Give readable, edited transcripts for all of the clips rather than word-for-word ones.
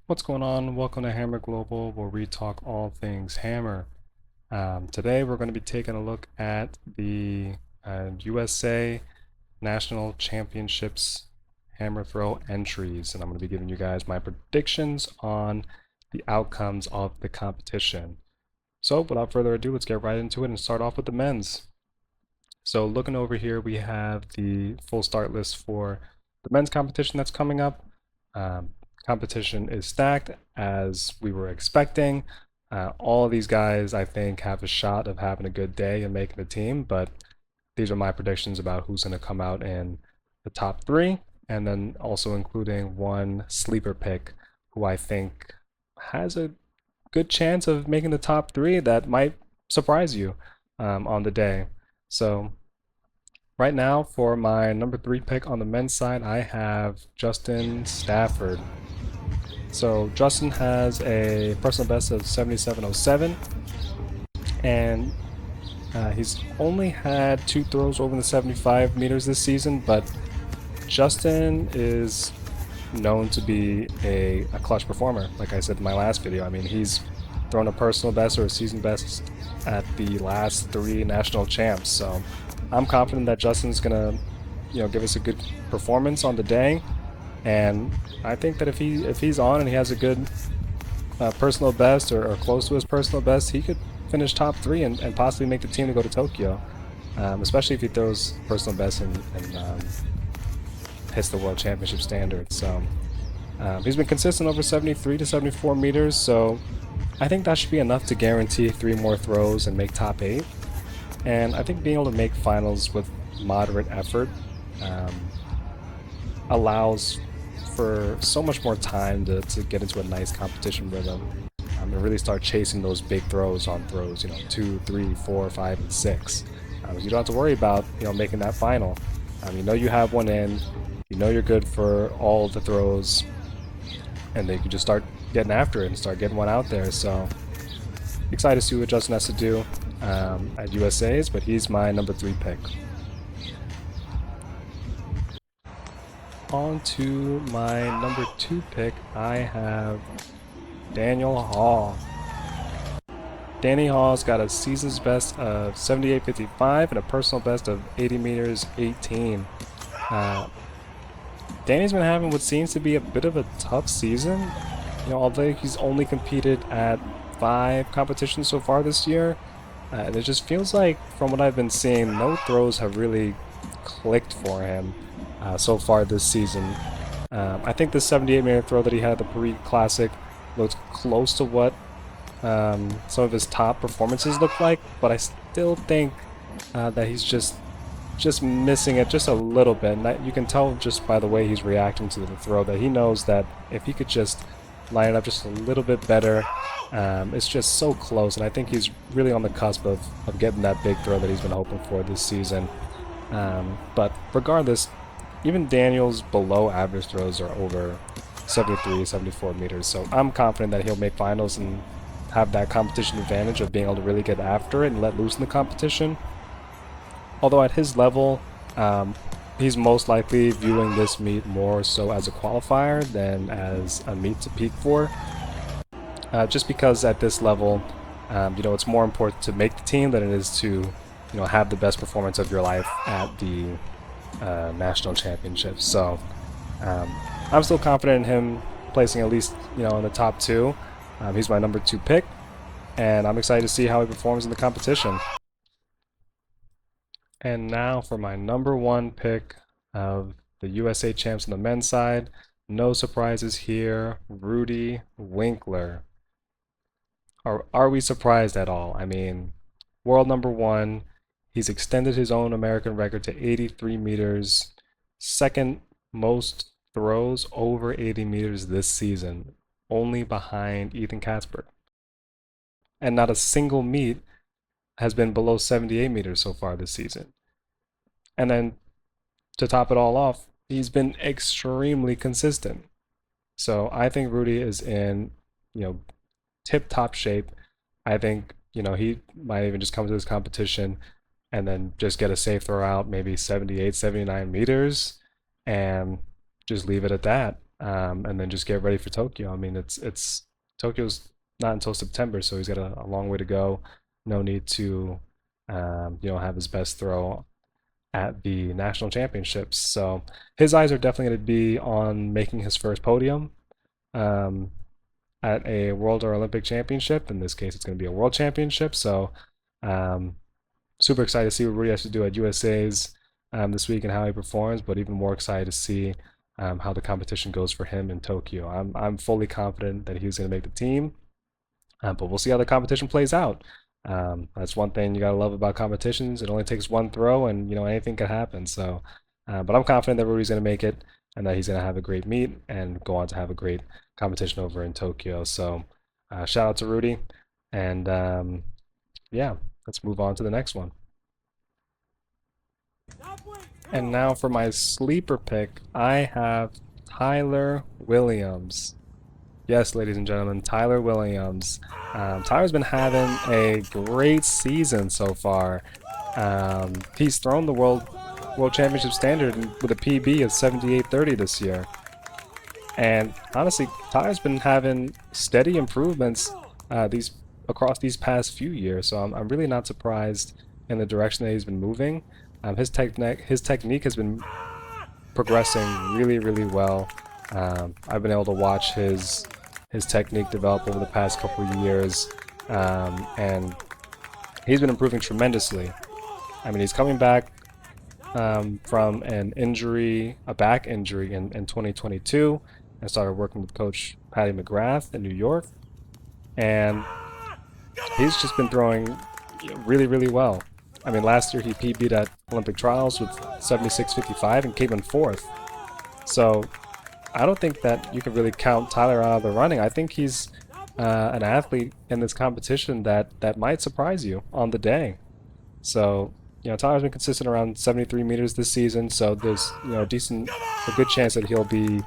What's going on? Welcome to Hammer Global, where we talk all things hammer. Today we're going to be taking a look at the USA National Championships hammer throw entries, and I'm going to be giving you guys my predictions on the outcomes of the competition. So without further ado, let's get right into it and start off with the men's. So looking over here, we have the full start list for the men's competition that's coming up. Competition is stacked as we were expecting. All of these guys, I think, have a shot of having a good day and making the team, but these are my predictions about who's going to come out in the top three, and then also including one sleeper pick who I think has a good chance of making the top three that might surprise you on the day. So right now, for my number 3 pick on the men's side, I have Justin Stafford. So Justin has a personal best of 77.07, and he's only had 2 throws over the 75 meters this season, but Justin is known to be a clutch performer. Like I said in my last video, I mean, he's thrown a personal best or a season best at the last 3 national champs. So I'm confident that Justin's gonna, give us a good performance on the day. And I think that if he's on and he has a good personal best or close to his personal best, he could finish top 3 and possibly make the team to go to Tokyo. Especially if he throws personal best and hits the World Championship standard. So he's been consistent over 73 to 74 meters. So I think that should be enough to guarantee 3 more throws and make top 8. And I think being able to make finals with moderate effort allows for so much more time to get into a nice competition rhythm and really start chasing those big throws on throws, 2, 3, 4, 5, and 6. You don't have to worry about making that final. You have one in, you're good for all the throws, and then you can just start getting after it and start getting one out there. So excited to see what Justin has to do at USA's, but he's my number 3 pick. On to my number 2 pick, I have Daniel Hall. Danny Hall's got a season's best of 78.55 and a personal best of 80 meters 18. Danny's been having what seems to be a bit of a tough season. Although he's only competed at 5 competitions so far this year, and it just feels like, from what I've been seeing, no throws have really clicked for him so far this season. I think the 78-meter throw that he had at the Paris Classic looked close to what some of his top performances look like, but I still think that he's just missing it just a little bit. And you can tell just by the way he's reacting to the throw that he knows that if he could just line it up just a little bit better, it's just so close, and I think he's really on the cusp of getting that big throw that he's been hoping for this season. But regardless, even Daniel's below average throws are over 73, 74 meters, so I'm confident that he'll make finals and have that competition advantage of being able to really get after it and let loose in the competition. Although at his level, he's most likely viewing this meet more so as a qualifier than as a meet to peak for. Just because at this level, it's more important to make the team than it is to, have the best performance of your life at the national championships. So I'm still confident in him placing at least, in the top 2. He's my number 2 pick, and I'm excited to see how he performs in the competition. And now for my number 1 pick of the USA champs on the men's side. No surprises here, Rudy Winkler. Are we surprised at all? I mean, world number 1, he's extended his own American record to 83 meters, second most throws over 80 meters this season, only behind Ethan Katzberg. And not a single meet has been below 78 meters so far this season. And then to top it all off, he's been extremely consistent. So I think Rudy is in, tip-top shape. I think, he might even just come to this competition and then just get a safe throw out, maybe 78, 79 meters, and just leave it at that. and then just get ready for Tokyo. I mean, it's Tokyo's not until September, so he's got a long way to go. No need to, have his best throw at the national championships. So his eyes are definitely going to be on making his first podium um, at a World or Olympic Championship. In this case, it's going to be a World Championship. So um, super excited to see what Rudy has to do at USA's this week and how he performs, but even more excited to see how the competition goes for him in Tokyo. I'm fully confident that he's going to make the team, but we'll see how the competition plays out. That's one thing you gotta love about competitions. It only takes one throw, and anything can happen. So, but I'm confident that Rudy's gonna make it, and that he's gonna have a great meet and go on to have a great competition over in Tokyo. So, shout out to Rudy, and yeah, let's move on to the next one. And now for my sleeper pick, I have Tyler Williams. Yes, ladies and gentlemen, Tyler Williams. Tyler's been having a great season so far. He's thrown the World Championship standard with a PB of 78.30 this year. And honestly, Tyler's been having steady improvements across these past few years. So I'm really not surprised in the direction that he's been moving. His technique has been progressing really, really well. I've been able to watch his technique develop over the past couple of years, and he's been improving tremendously. I mean, he's coming back from an injury, a back injury in 2022, and started working with Coach Patty McGrath in New York, and he's just been throwing really, really well. I mean, last year he PB'd at Olympic trials with 76.55 and came in fourth. So I don't think that you can really count Tyler out of the running. I think he's an athlete in this competition that might surprise you on the day. So, Tyler's been consistent around 73 meters this season, so there's, a good chance that he'll be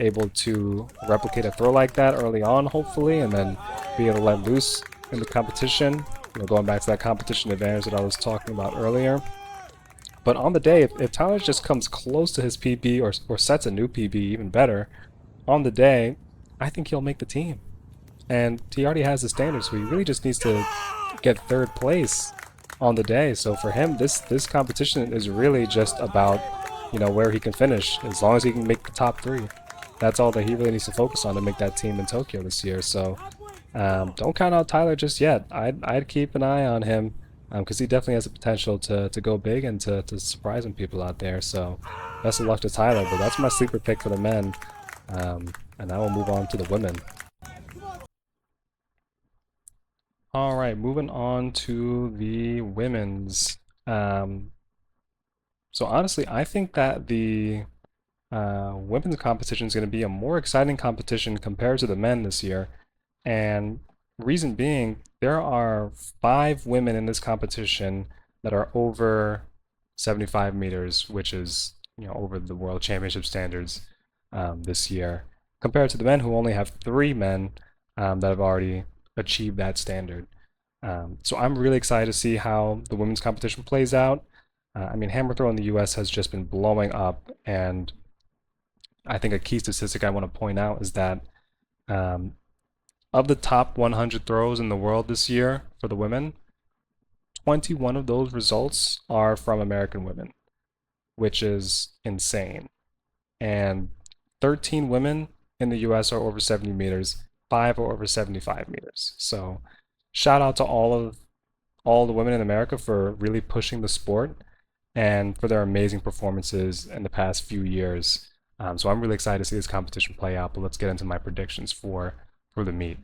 able to replicate a throw like that early on, hopefully, and then be able to let loose in the competition. Going back to that competition advantage that I was talking about earlier. But on the day, if Tyler just comes close to his PB or sets a new PB, even better, on the day, I think he'll make the team. And he already has the standards, so he really just needs to get third place on the day. So for him, this competition is really just about, where he can finish. As long as he can make the top three, that's all that he really needs to focus on to make that team in Tokyo this year. So don't count out Tyler just yet. I'd keep an eye on him because he definitely has the potential to go big and to surprise some people out there. So best of luck to Tyler. But that's my sleeper pick for the men. And now we'll move on to the women. All right, moving on to the women's. So honestly, I think that the women's competition is going to be a more exciting competition compared to the men this year. And reason being, there are 5 women in this competition that are over 75 meters, which is, over the World Championship standards this year, compared to the men who only have 3 men that have already achieved that standard. So I'm really excited to see how the women's competition plays out. I mean, hammer throw in the US has just been blowing up, and I think a key statistic I want to point out is that of the top 100 throws in the world this year for the women, 21 of those results are from American women, which is insane. And 13 women in the US are over 70 meters, 5 are over 75 meters. So shout out to all the women in America for really pushing the sport and for their amazing performances in the past few years. So I'm really excited to see this competition play out, but let's get into my predictions for the meet.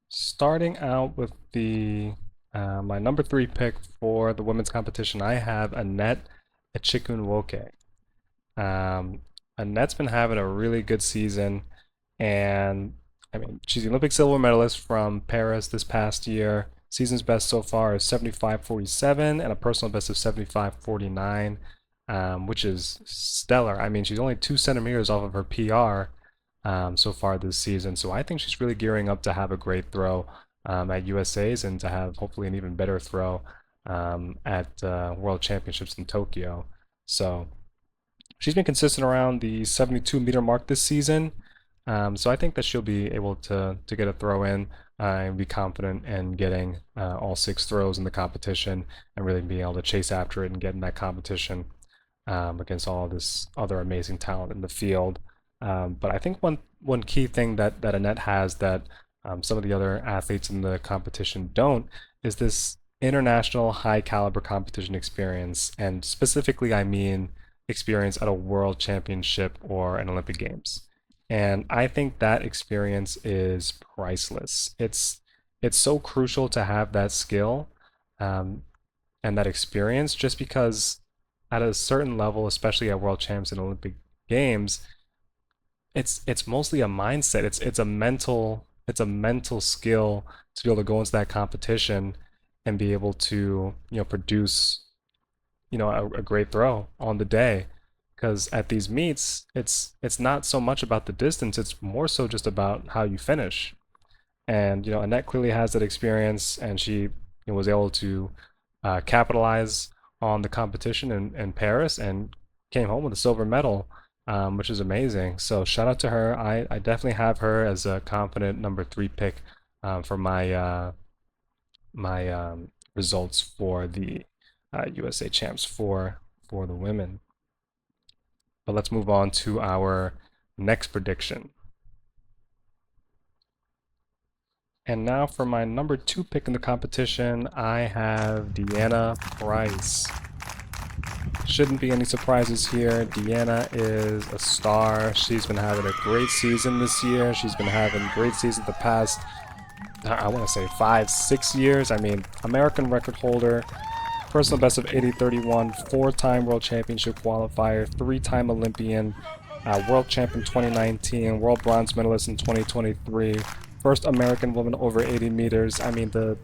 Starting out with the my number 3 pick for the women's competition, I have Annette Echikunwoke. Annette's been having a really good season, and I mean, she's the Olympic silver medalist from Paris this past year. Season's best so far is 75.47 and a personal best of 75.49, which is stellar. I mean, she's only 2 centimeters off of her PR so far this season. So I think she's really gearing up to have a great throw at USA's and to have hopefully an even better throw at World Championships in Tokyo. So she's been consistent around the 72-meter mark this season. So I think that she'll be able to get a throw in and be confident in getting all 6 throws in the competition and really being able to chase after it and get in that competition against all this other amazing talent in the field. But I think one key thing that Annette has that some of the other athletes in the competition don't is this international high caliber competition experience. And specifically, I mean experience at a world championship or an Olympic Games. And I think that experience is priceless. It's so crucial to have that skill um, and that experience just because at a certain level, especially at world champs and Olympic Games, it's mostly a mindset. It's a mental skill to be able to go into that competition and be able to produce a great throw on the day. Because at these meets, it's not so much about the distance, it's more so just about how you finish. And Annette clearly has that experience, and she was able to capitalize on the competition in Paris and came home with a silver medal, which is amazing. So shout out to her. I definitely have her as a confident number 3 pick for my results for the USA Champs for the women. But let's move on to our next prediction. And now for my number 2 pick in the competition, I have Deanna Price. Shouldn't be any surprises here. Deanna is a star. She's been having a great season this year. She's been having great seasons the past, I want to say 5-6 years. I mean, American record holder, personal best of 80-31, 4-time world championship qualifier, 3-time Olympian, world champ in 2019, world bronze medalist in 2023, first American woman over 80 meters. I mean, the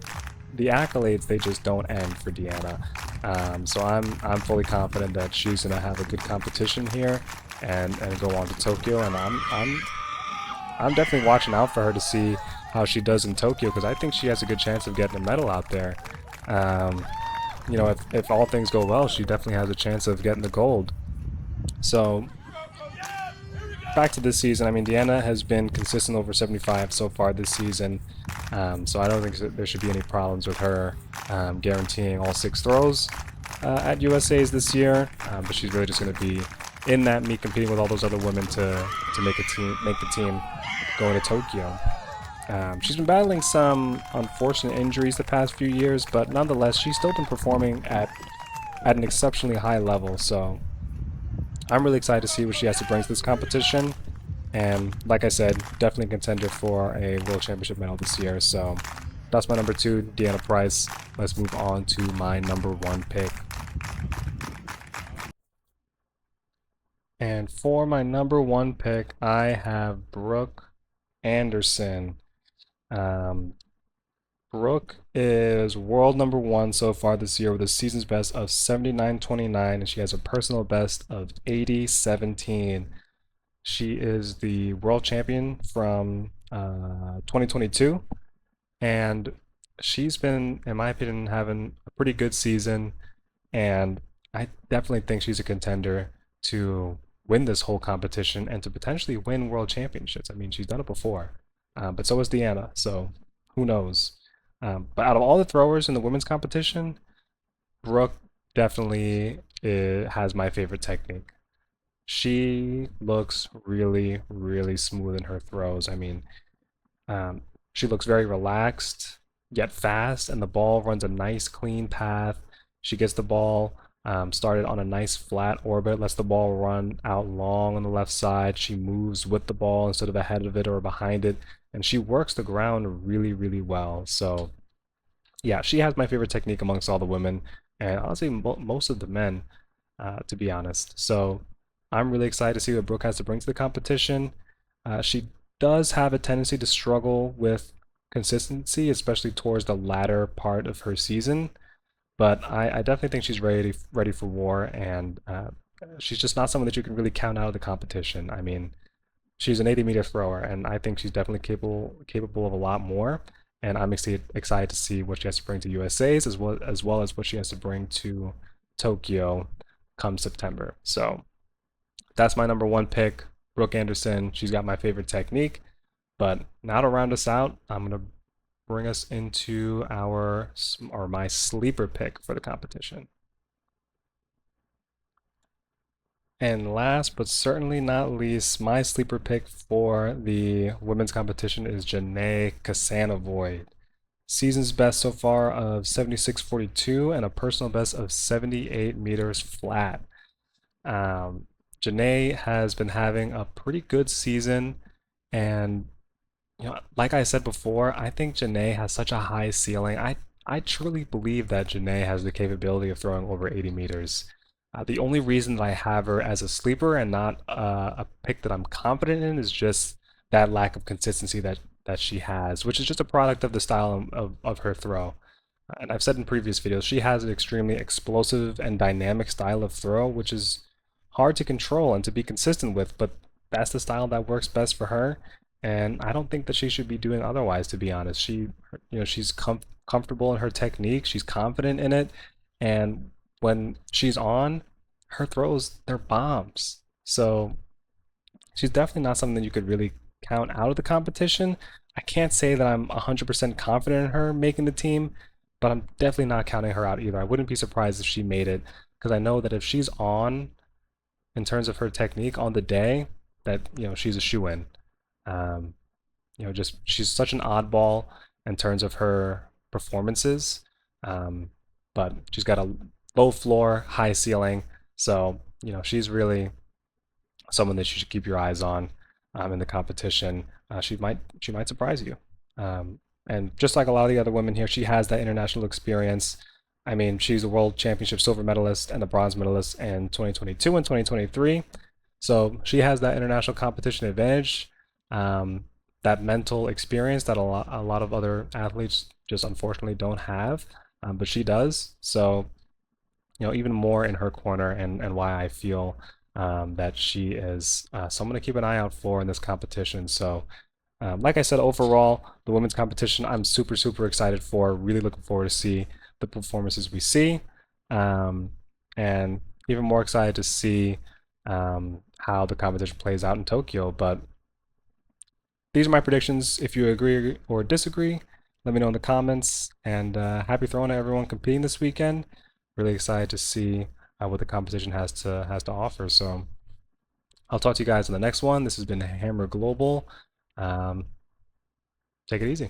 accolades, they just don't end for Deanna. So I'm fully confident that she's gonna have a good competition here and go on to Tokyo. And I'm definitely watching out for her to see how she does in Tokyo, because I think she has a good chance of getting a medal out there. If all things go well, she definitely has a chance of getting the gold. So back to this season, I mean, Deanna has been consistent over 75 so far this season. So I don't think there should be any problems with her guaranteeing all 6 throws at USA's this year. But she's really just going to be in that meet competing with all those other women to make the team going to Tokyo. She's been battling some unfortunate injuries the past few years, but nonetheless, she's still been performing at an exceptionally high level. So I'm really excited to see what she has to bring to this competition. And like I said, definitely a contender for a world championship medal this year. So that's my number 2, Deanna Price. Let's move on to my number 1 pick. And for my number 1 pick, I have Brooke Anderson. Brooke is world number 1 so far this year with a season's best of 79.29, and she has a personal best of 80.17. She is the world champion from 2022, and she's been, in my opinion, having a pretty good season, and I definitely think she's a contender to win this whole competition and to potentially win world championships. I mean, she's done it before, but so is Deanna, so who knows? But out of all the throwers in the women's competition, Brooke definitely has my favorite technique. She looks really, really smooth in her throws. I mean, she looks very relaxed, yet fast, and the ball runs a nice, clean path. She gets the ball started on a nice flat orbit, lets the ball run out long on the left side. She moves with the ball instead of ahead of it or behind it, and she works the ground really, really well. So, yeah, she has my favorite technique amongst all the women, and honestly, most of the men, to be honest. So, I'm really excited to see what Brooke has to bring to the competition. She does have a tendency to struggle with consistency, especially towards the latter part of her season. But I definitely think she's ready for war, and she's just not someone that you can really count out of the competition. I mean, she's an 80-meter thrower, and I think she's definitely capable of a lot more. And I'm excited to see what she has to bring to USA's as well as what she has to bring to Tokyo come September. So That's my number one pick, Brooke Anderson. She's got my favorite technique. But now to round us out, I'm gonna bring us into our or my sleeper pick for the competition. And last but certainly not least, my sleeper pick for the women's competition is Janae Casanavoid. Season's best so far of 76.42 and a personal best of 78 meters flat. Um, Janae has been having a pretty good season, and like I said before, I think Janae has such a high ceiling. I truly believe that Janae has the capability of throwing over 80 meters. The only reason that I have her as a sleeper and not a pick that I'm confident in is just that lack of consistency that she has, which is just a product of the style of her throw. And I've said in previous videos, she has an extremely explosive and dynamic style of throw, which is hard to control and to be consistent with, but that's the style that works best for her. And I don't think that she should be doing otherwise, to be honest. She's comfortable in her technique, she's confident in it, and when she's on, her throws, they're bombs. So she's definitely not something that you could really count out of the competition. I can't say that I'm 100% confident in her making the team, but I'm definitely not counting her out either. I wouldn't be surprised if she made it because I know that if she's on in terms of her technique on the day, that she's a shoe in. Um, just she's such an oddball in terms of her performances, um, but she's got a low floor, high ceiling. So she's really someone that you should keep your eyes on in the competition. She might surprise you. And just like a lot of the other women here, she has that international experience. I mean, she's a world championship silver medalist and a bronze medalist in 2022 and 2023. So she has that international competition advantage, that mental experience that a lot of other athletes just unfortunately don't have, but she does. So even more in her corner, and why I feel that she is someone to keep an eye out for in this competition. So, like I said, overall, the women's competition, I'm super, super excited for. Really looking forward to see the performances we see, um, and even more excited to see how the competition plays out in Tokyo. But these are my predictions. If you agree or disagree, let me know in the comments. And happy throwing to everyone competing this weekend. Really excited to see what the competition has to offer. So I'll talk to you guys in the next one. This has been Hammer Global. Um, Take it easy.